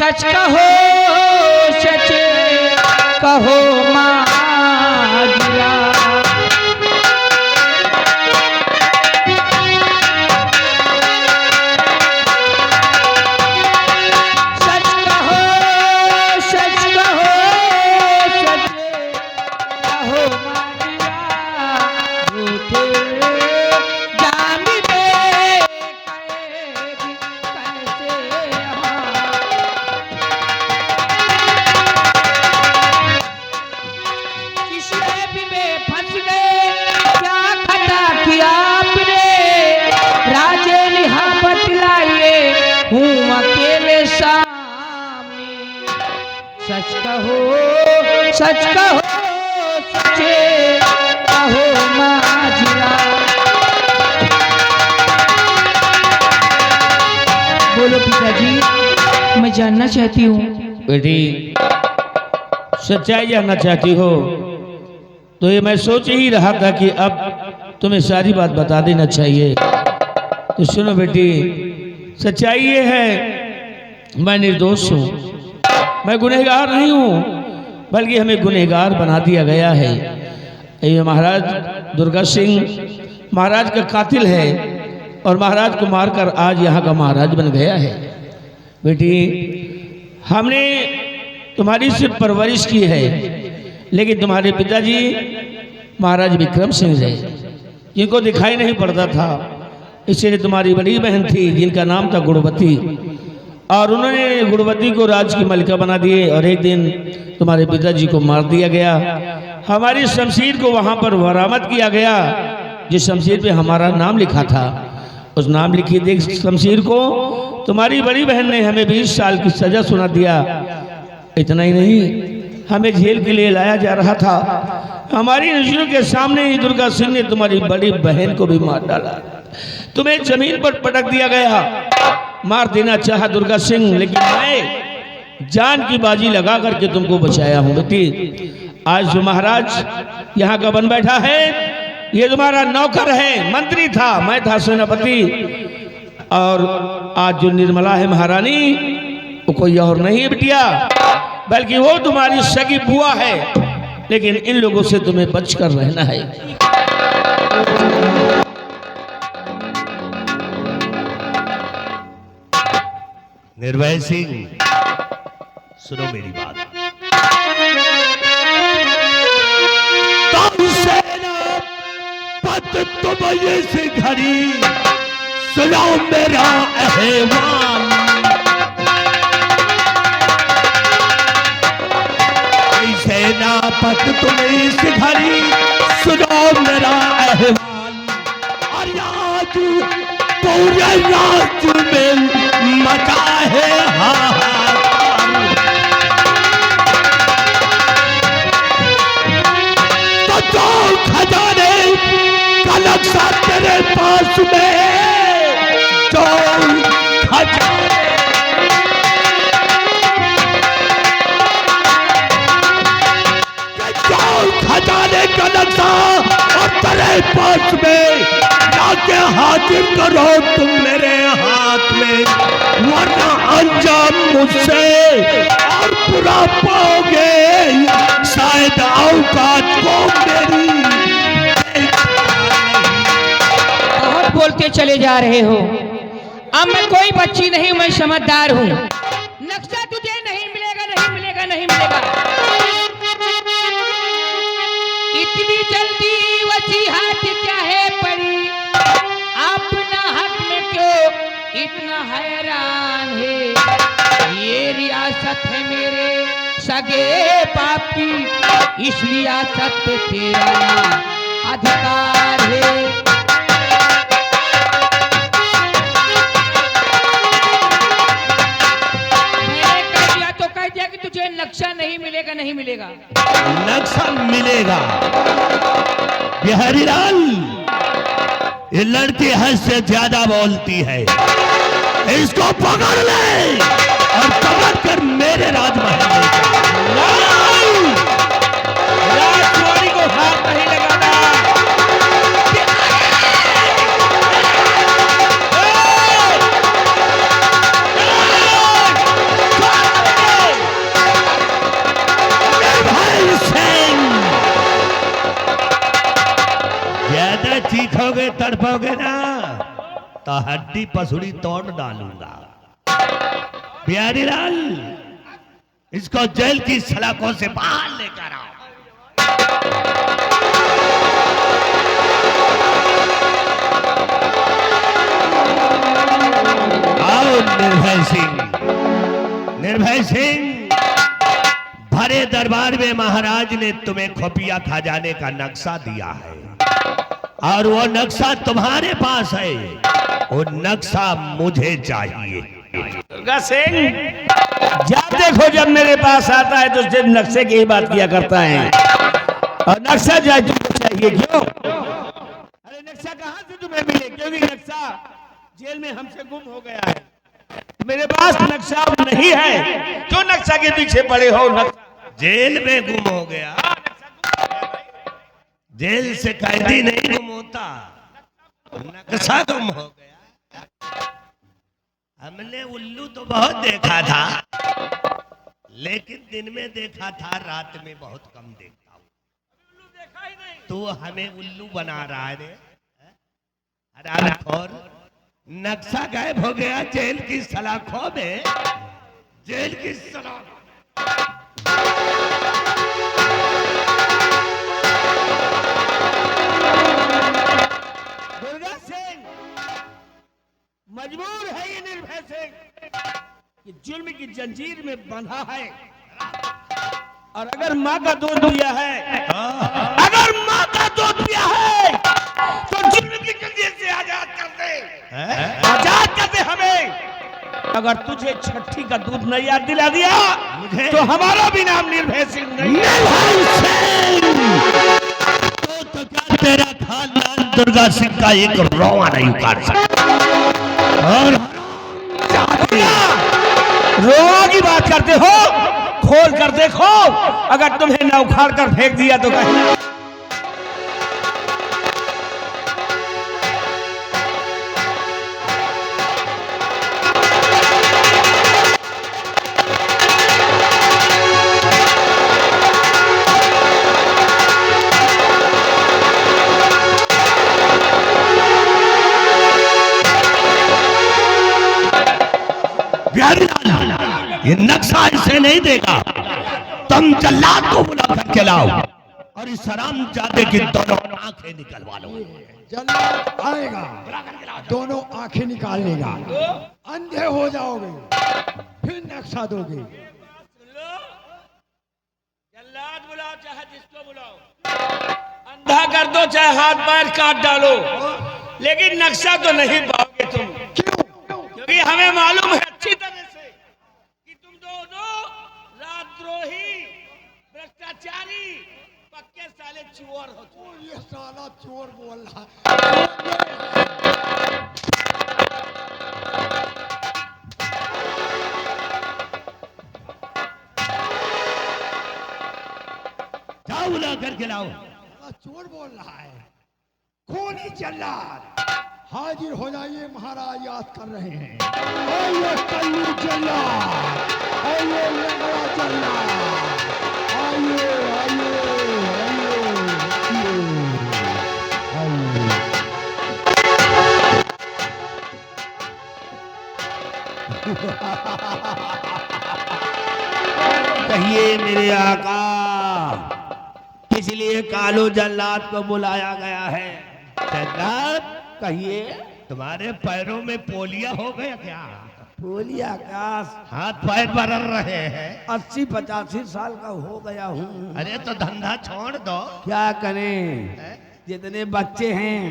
सच कहो सच कहो माजिया। सच कहो सच कहो सच कहो माजिया। झूठे जान में कैसे अकेले सामने। सच कहो सच कहो सच कहो माजिया। बोलो पिताजी, मैं जानना चाहती हूँ। बेटी सच्चाई जानना चाहती हो तो ये मैं सोच ही रहा था कि अब तुम्हें सारी बात बता देना चाहिए। तो सुनो बेटी, सच्चाई ये है मैं निर्दोष हूँ, मैं गुनहगार नहीं हूँ, बल्कि हमें गुनहगार बना दिया गया है। ये महाराज दुर्गा सिंह महाराज का कातिल है और महाराज को मारकर आज यहाँ का महाराज बन गया है। बेटी हमने तुम्हारी सिर्फ परवरिश की है, लेकिन तुम्हारे पिताजी महाराज विक्रम सिंह रहे, जिनको दिखाई नहीं पड़ता था। इसलिए तुम्हारी बड़ी बहन थी जिनका नाम था गुणवती, और उन्होंने गुणवती को राज की मलिका बना दिए और एक दिन तुम्हारे पिताजी को मार दिया गया। हमारी शमशीर को वहां पर बरामद किया गया, जिस शमशीर पे हमारा नाम लिखा था। उस नाम लिखी देख शमशीर को तुम्हारी बड़ी बहन ने हमें 20 साल की सजा सुना दिया। इतना ही नहीं, हमें जेल के लिए लाया जा रहा था। हमारी नजरों के सामने ही दुर्गा सिंह ने तुम्हारी बड़ी बहन को भी मार डाला। तुम्हें जमीन पर पटक दिया गया, मार देना चाहा दुर्गा सिंह, लेकिन मैं जान की बाजी लगा करके तुमको बचाया हूं। बेटी आज जो महाराज यहाँ का बन बैठा है, ये तुम्हारा नौकर है, मंत्री था, मैं था सेनापति। और आज जो निर्मला है महारानी, वो कोई और नहीं है बिटिया, बल्कि वो तुम्हारी सगी बुआ है। लेकिन इन लोगों से तुम्हें बचकर रहना है। निर्भय सिंह सुनो मेरी बात। तुम सेनापति तुम ये से घड़ी सुनो मेरा अहवाल। सेनापति तुम इस घड़ी सुनो मेरा अहवाल। और आज पूरे राज्य में मचा है हाहाकार। तो जो खजाने का नक्शा तेरे पास में है, जो खजाने खजाने का नक्शा और तेरे पास में जाके हाजिर करो तुम मेरे हाथ में, वरना अंजाम मुझसे और बुरा पाओगे। शायद औकात को मेरी बहुत बोलते चले जा रहे हो। अब मैं कोई बच्ची नहीं, मैं समझदार हूँ। नक्शा तुझे नहीं मिलेगा, नहीं मिलेगा, नहीं मिलेगा। इतनी जल्दी वसीयत क्या है पड़ी, अपना हक में क्यों इतना हैरान है। ये रियासत है मेरे सगे बाप की, इस रियासत पे तेरा अधिकार है। मैंने कह दिया तो कह दिया कि तुझे नक्शा नहीं मिलेगा, नहीं मिलेगा। नक्शा मिलेगा। बिहारी लाल, ये लड़की हद से ज्यादा बोलती है, इसको पकड़ ले और पकड़ कर मेरे राजमहल में राजकुमारी को हाथ नहीं लगाना। तड़पोगे ना तो हड्डी पसुड़ी तोड़ डालूंगा। बिहारी लाल, इसको जेल की सलाखों से बाहर लेकर आओ। आओ निर्भय सिंह। निर्भय सिंह, भरे दरबार में महाराज ने तुम्हें खुफिया खजाने का नक्शा दिया है और वो नक्शा तुम्हारे पास है। वो नक्शा मुझे चाहिए। दुर्गा सिंह, जब देखो जब मेरे पास आता है तो सिर्फ नक्शे की ही बात किया करता है और नक्शा जाए तुमको चाहिए। क्यों? अरे नक्शा कहाँ से तुम्हें मिले? क्योंकि नक्शा जेल में हमसे गुम हो गया है। मेरे पास नक्शा अब नहीं है। क्यों नक्शा के पीछे पड़े हो? जेल में गुम हो गया? जेल से कैदी नहीं गुम होता, नक्शा गुम हो गया। हमने उल्लू तो बहुत देखा था, लेकिन दिन में देखा था, रात में बहुत कम देखता हूँ। तू हमें उल्लू बना रहा है रे हरामखोर। नक्शा गायब हो गया जेल की सलाखों में। जेल की सलाख दुर्गा सिंह, मजबूर है ये निर्भय सिंह कि जुल्म की जंजीर में बंधा है। और अगर माँ का दूध दिया है, अगर माँ का दूध दिया है तो जुल्म की जंजीर से आजाद कर दे, आजाद कर दे हमें। अगर तुझे छठी का दूध नहीं याद दिला दिया तो हमारा भी नाम निर्भय सिंह नहीं है। तो क्या तेरा खानदान दुर्गा सिंह का एक रोवा नहीं उखाड़ सकता? और रोवा की बात करते हो? खोल कर देखो, अगर तुम्हें न उखाड़ कर फेंक दिया तो कहना। ये नक्शा इसे नहीं देगा। तुम जल्लाद को बुला कर के लाओ और इस हरामजादे की दोनों आंखें निकलवा लो। जल्लाद आएगा, दोनों आंखें निकाल लेगा, अंधे हो जाओगे, फिर नक्शा दोगे। जल्लाद बुलाओ चाहे जिसको बुलाओ, अंधा कर दो चाहे हाथ पैर काट डालो, लेकिन नक्शा तो नहीं पाओगे तुम। क्योंकि हमें मालूम है अच्छी तरह से कि तुम दोनों राजद्रोही, भ्रष्टाचारी, पक्के साले चोर हो। ये साला चोर बोल रहा। जाओ बुला करके लाओ। चोर बोल रहा है। खूनी जल्लाद हाजिर हो जाइए, महाराज याद कर रहे हैं। आइए कल्लू जल्लाद, आइए लंगड़ा जल्लाद, आइए आइए आइए कहिए मेरे आका, इसलिए कालू जल्लाद को बुलाया गया है। जल्लाद, कहिए तुम्हारे पैरों में पोलिया हो गया क्या? बोलिया का हाथ पैर बरर रहे हैं। 80-85 साल का हो गया हूँ। अरे तो धंधा छोड़ दो। क्या करें, जितने बच्चे हैं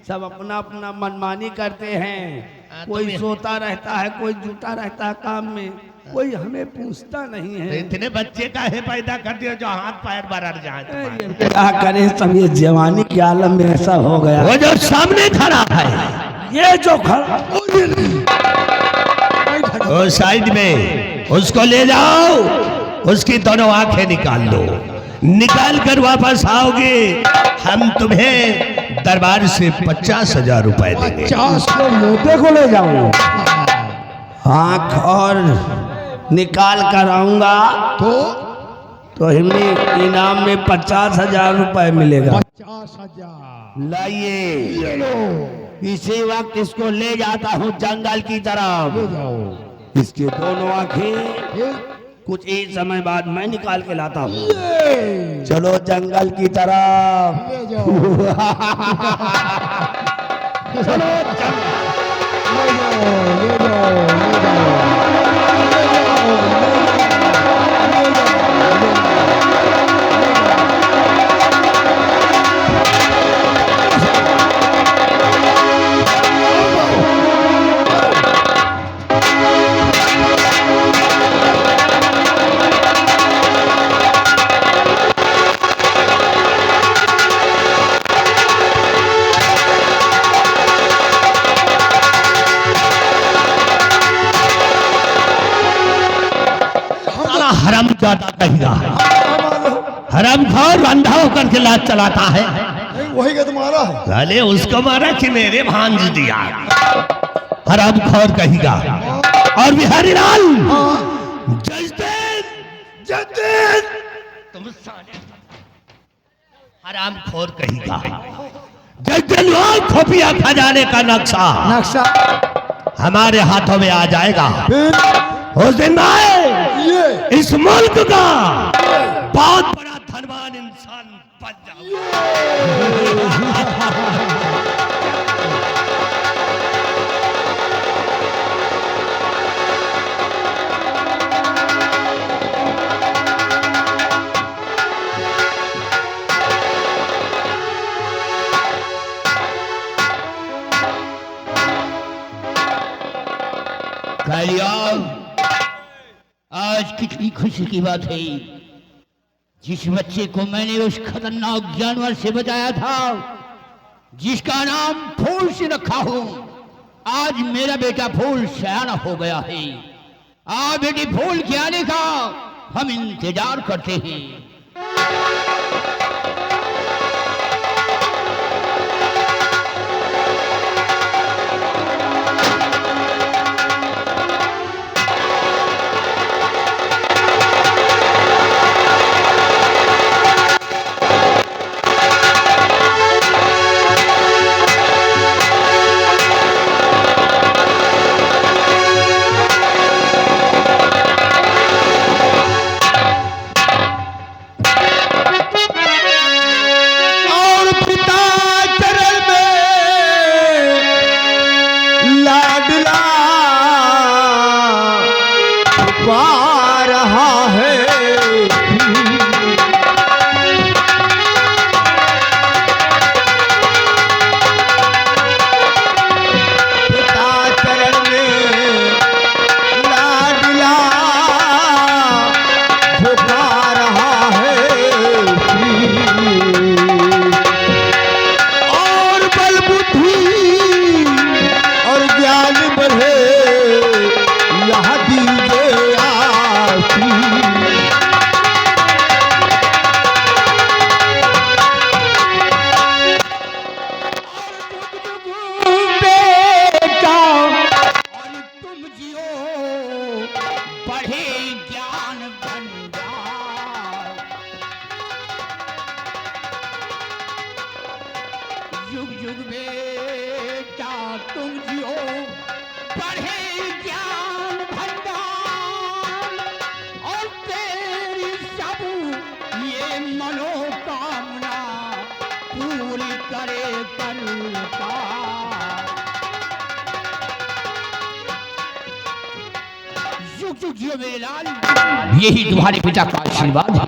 सब अपना अपना मनमानी करते हैं। कोई सोता रहता है, कोई जुटा रहता है काम में, कोई हमें पूछता नहीं है। इतने बच्चे काहे पैदा कर दिए जो हाथ पैर बरर जाए? क्या करें, सब ये जवानी के आलम में ऐसा हो गया। वो जो सामने खड़ा है, ये जो खड़ा, वो साइड में, उसको ले जाओ, उसकी दोनों आंखें निकाल लो। निकाल कर वापस आओगे, हम तुम्हें दरबार से 50,000 रुपए देंगे। 50 को मोटे को ले जाऊंगा, आंख और निकाल कर आऊंगा तो तो हमें इनाम में 50,000 रुपए मिलेगा। 50,000 लाइए, ये लो, इसी वक्त इसको ले जाता हूँ जंगल की तरफ। ले जाओ। इसके दोनों आंखें ये कुछ ही समय बाद मैं निकाल के लाता हूँ। ये चलो जंगल की तरफ। ले जाओ। चलो चल, ले जाओ, ले जाओ, ले हरामजादा कहेगा, हरामखोर अंधा होकर के लात चलाता है। वही का तुम्हारा है। साले उसको मारा कि मेरे भांज दिया, हरामखोर कहेगा। और बिहारी लाल जजदेन तुम साले हरामखोर कहेगा। जजदेन खुफिया खजाने का नक्शा हमारे हाथों में आ जाएगा। उस दिन मैं इस मुल्क का बहुत बड़ा धनवान इंसान बन जाऊंगा। आज कितनी खुशी की बात है, जिस बच्चे को मैंने उस खतरनाक जानवर से बचाया था, जिसका नाम फूल से रखा हूं, आज मेरा बेटा फूल सयाना हो गया है। आज बेटी फूल के आने का हम इंतजार करते हैं। युग युग बेटा तुम जियो, बढ़े ज्ञान भंडार, और तेरी सब ये मनोकामना पूरी करे कलकार। युग युग जियो मेरे लाल, यही तुम्हारे पिता का आशीर्वाद है।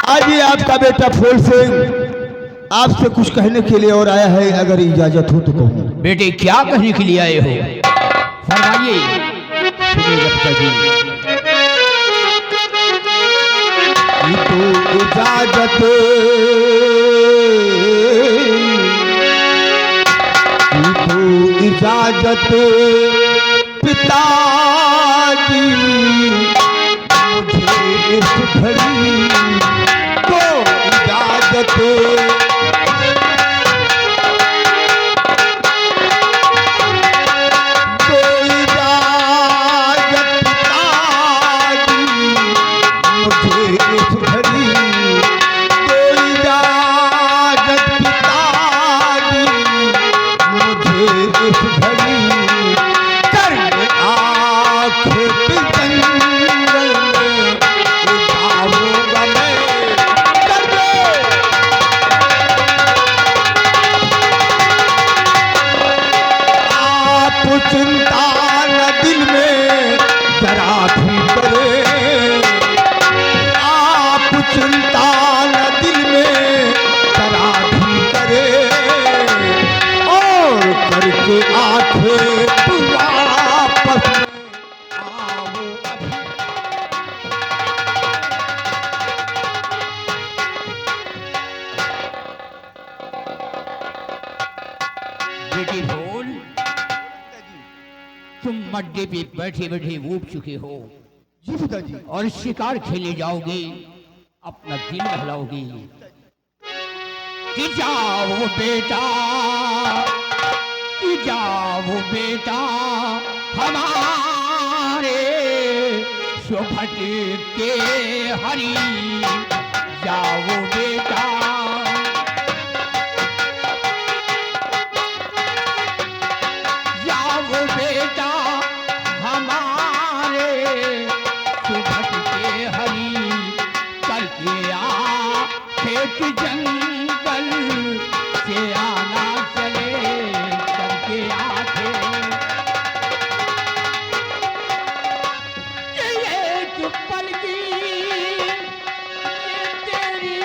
आज ये आपका बेटा फूल सिंह आपसे कुछ कहने के लिए और आया है, अगर इजाजत हो तो कहूँ। बेटे क्या कहने के लिए आए हो, फरमाइए। तो इजाजत इजाजत पिताजी, मुझे इस घड़ी तो इजाजत अड्डे पे बैठे बैठे उठ चुके हो जी पिताजी। और शिकार खेले जाओगे, अपना दिल बहलाओगे। कि जाओ बेटा, कि जाओ बेटा हमारे शोभट के हरी, जाओ बेटा। जाओ बेटा हमारे शोभट के हरी, करके आ खेत जंगल से आना चले, करके आके एक पल की ये तेरी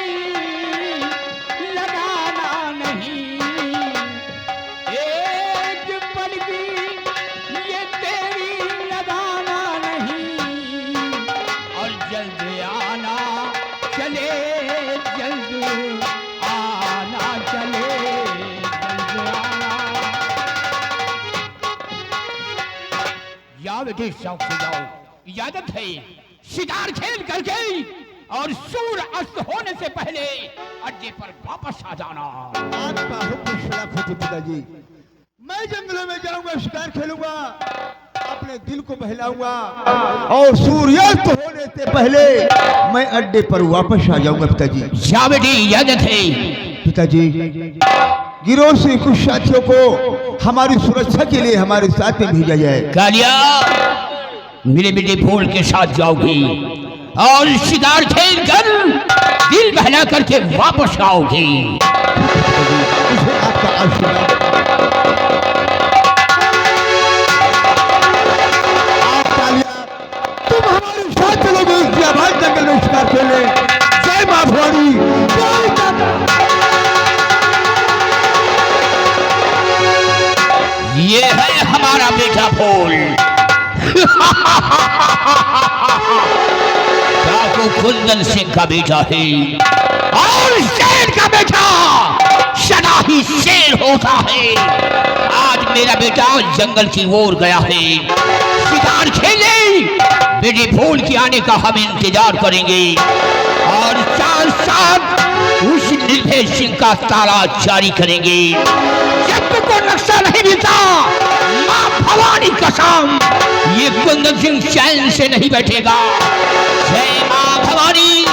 लगाना नहीं, एक पल की ये तेरी लगाना नहीं, और जल्द आना चले, जल्द आना चले, जल्द आना। जाओ बेटे, शौक से जाओ, इजाजत है। शिकार खेल करके और सूर्य अस्त होने से पहले अड्डे पर वापस आ जाना। आपका हुक्म शराब होती पिताजी। मैं जंगलों में जाऊंगा, शिकार खेलूंगा, अपने दिल को बहलाऊंगा और सूर्यास्त होने से पहले मैं अड्डे पर वापस आ जाऊंगा पिताजी। जा बेटी, इजाजत है। पिताजी, गिरोह से कुछ साथियों को हमारी सुरक्षा के लिए हमारे साथ में भेजा जाए। कालिया, मेरे बेटे फूल के साथ जाओगी और शिकार खेल कर दिल बहला करके वापस आओगी। मुझे आपका आशीर्वाद। आप कालिया, तुम हमारे साथ चलोगे इस बियाबान जंगल में शिकार खेलने। जय मां भवानी, जय माता। ये है हमारा बेटा फूल। डाकू कुंदन सिंह का बेटा है और शेर का बेटा सदा ही शेर होता है। आज मेरा बेटा जंगल की ओर गया है शिकार खेलने। बेटे फूल के आने का हम इंतजार करेंगे और साथ साथ उस निर्भय सिंह का ताला जारी करेंगे। जब तक को नक्शा नहीं मिलता, मां भवानी कसम, ये कुंदन सिंह चैन से नहीं बैठेगा। जय मां भवानी।